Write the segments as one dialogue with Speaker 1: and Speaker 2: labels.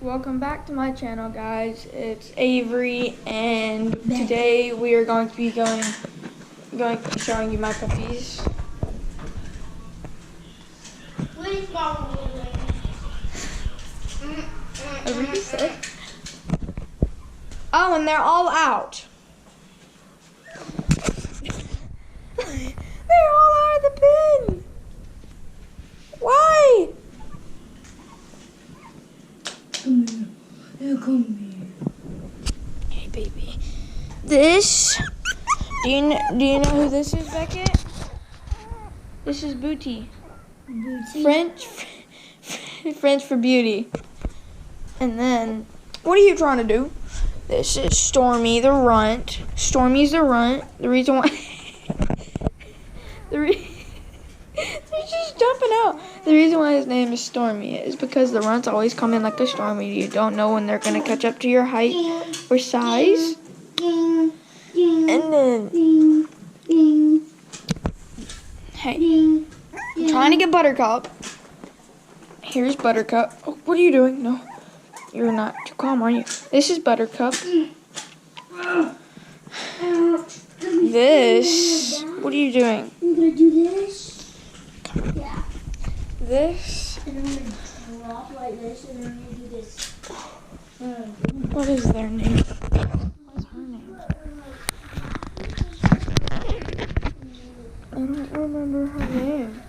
Speaker 1: Welcome back to my channel, guys. It's Avery, and today we are going to be showing you my puppies. What did you say? Oh, and they're all out. They're all out of the pen. Why?
Speaker 2: Come here. Yeah, come here.
Speaker 1: Hey, baby. This. Do you know who this is, Beckett? This is Booty.
Speaker 2: Booty.
Speaker 1: French for beauty. And then, what are you trying to do? This is Stormy the runt. Stormy's the runt. The reason why they're just jumping out. The reason why his name is Stormy is because the runts always come in like a stormy. You don't know when they're gonna catch up to your height or size. And then, hey, I'm trying to get Buttercup. Here's Buttercup. Oh, what are you doing? No, you're not too calm, are you? This is Buttercup. This, what are you doing?
Speaker 2: I'm gonna do this. Yeah.
Speaker 1: This.
Speaker 2: And I'm gonna drop like this, and then I'm gonna do this.
Speaker 1: What is their name? What's her name? I don't remember her name.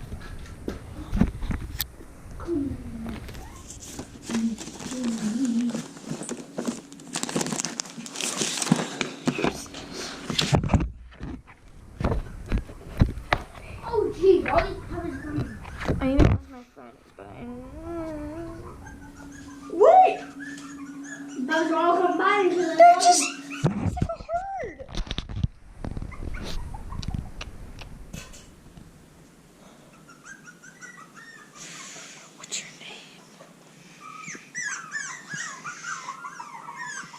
Speaker 2: Oh, gee, all these puppies coming.
Speaker 1: I know it's my friend, but wait!
Speaker 2: Those are all combined.
Speaker 1: They're just it's like a herd. What's your name?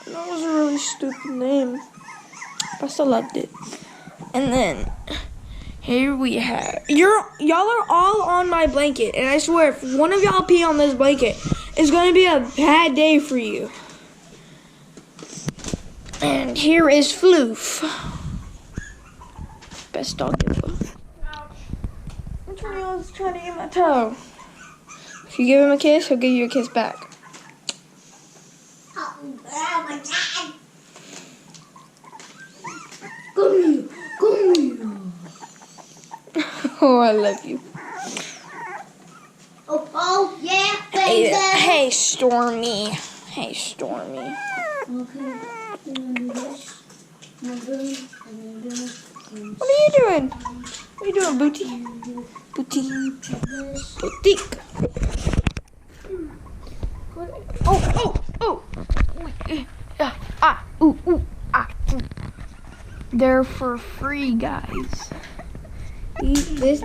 Speaker 1: That was a really stupid name, but I still loved it. And then here we have y'all are all on my blanket, and I swear if one of y'all pee on this blanket, it's gonna be a bad day for you. And here is Floof. Best dog ever. Which one of y'all is trying to eat my toe? If you give him a kiss, he'll give you a kiss back.
Speaker 2: Oh my God. Come here. Come here.
Speaker 1: Oh, I love you.
Speaker 2: Oh, yeah, baby.
Speaker 1: Hey, Stormy. Hey, Stormy.
Speaker 2: Okay, I'm gonna do this. I'm gonna do this.
Speaker 1: What are you doing? What are you doing, Booty? Booty. Boutique. Oh. They're for free, guys.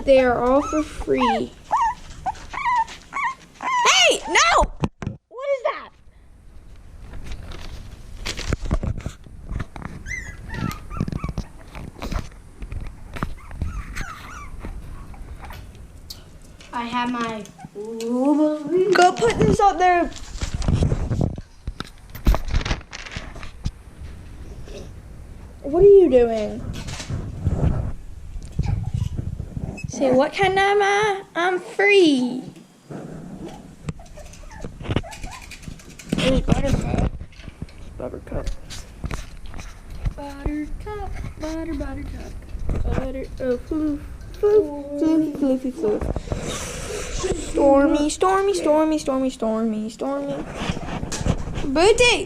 Speaker 1: They are all for free. Hey, no! What is that?
Speaker 2: I have my.
Speaker 1: Go put this up there. What are you doing? Say, what kind am I? I'm free. There's Buttercup. Buttercup. Buttercup. Buttercup. Oh, Floof. Floofy. Stormy. Booty!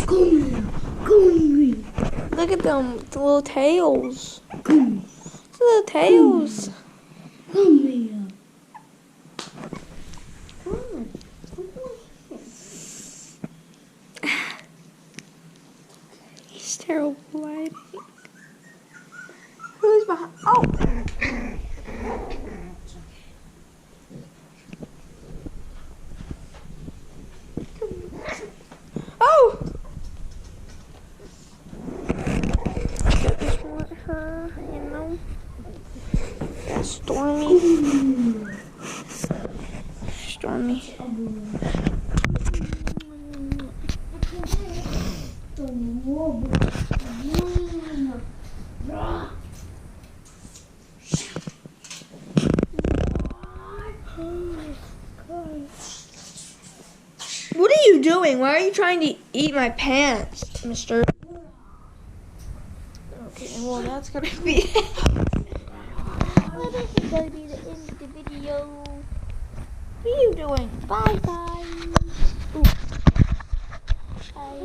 Speaker 2: Come here.
Speaker 1: Look at them, the little tails.
Speaker 2: Come
Speaker 1: The little tails.
Speaker 2: here.
Speaker 1: He's terrible lighting. Who's behind? Oh! Oh! Just want her, you know. Stormy. Stormy. What are you doing? Why are you trying to eat my pants, mister? Okay, well, that's gonna be
Speaker 3: Well, this is going to be the end of the video. What are you doing? Bye, guys. Ooh. Bye.